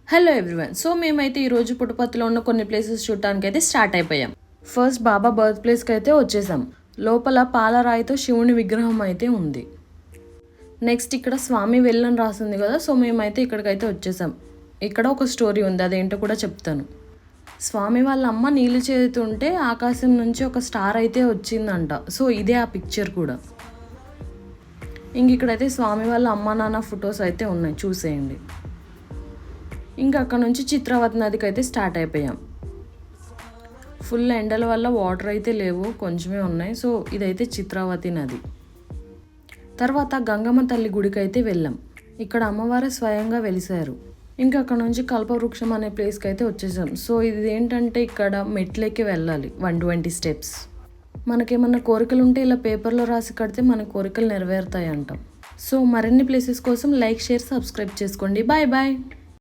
Hello everyone. So మేమైతే ఈరోజు పుట్టపర్తిలో ఉన్న కొన్ని ప్లేసెస్ చూడటానికి అయితే స్టార్ట్ అయిపోయాం. ఫస్ట్ బాబా బర్త్ ప్లేస్కి అయితే వచ్చేసాం. లోపల పాలరాయితో శివుని విగ్రహం అయితే ఉంది. నెక్స్ట్ ఇక్కడ స్వామి వెళ్ళని రాసింది కదా, సో మేమైతే ఇక్కడికైతే వచ్చేసాం. ఇక్కడ ఒక స్టోరీ ఉంది, అదేంటో కూడా చెప్తాను. స్వామి వాళ్ళ అమ్మ నీళ్ళు చేతుంటే ఆకాశం నుంచి ఒక స్టార్ అయితే వచ్చిందంట. సో ఇదే ఆ పిక్చర్ కూడా. ఇంక ఇక్కడైతే స్వామి వాళ్ళ అమ్మ నాన్న ఫొటోస్ అయితే ఉన్నాయి, చూసేయండి. ఇంకా అక్కడ నుంచి చిత్రావతి నదికి అయితే స్టార్ట్ అయిపోయాం. ఫుల్ ఎండల వల్ల వాటర్ అయితే లేవు, కొంచెమే ఉన్నాయి. సో ఇదైతే చిత్రావతి నది. తర్వాత గంగమ్మ తల్లి గుడికి అయితే వెళ్ళాం. ఇక్కడ అమ్మవారు స్వయంగా వెలిసారు. ఇంకా అక్కడ నుంచి కల్పవృక్షం అనే ప్లేస్కి అయితే వచ్చేసాం. సో ఇది ఏంటంటే ఇక్కడ మెట్లెక్కి వెళ్ళాలి 120 స్టెప్స్. మనకేమన్నా కోరికలు ఉంటే ఇలా పేపర్లో రాసి కడితే మన కోరికలు నెరవేరుతాయి అంటాం. సో మరిన్ని ప్లేసెస్ కోసం లైక్, షేర్, సబ్స్క్రైబ్ చేసుకోండి. Bye bye.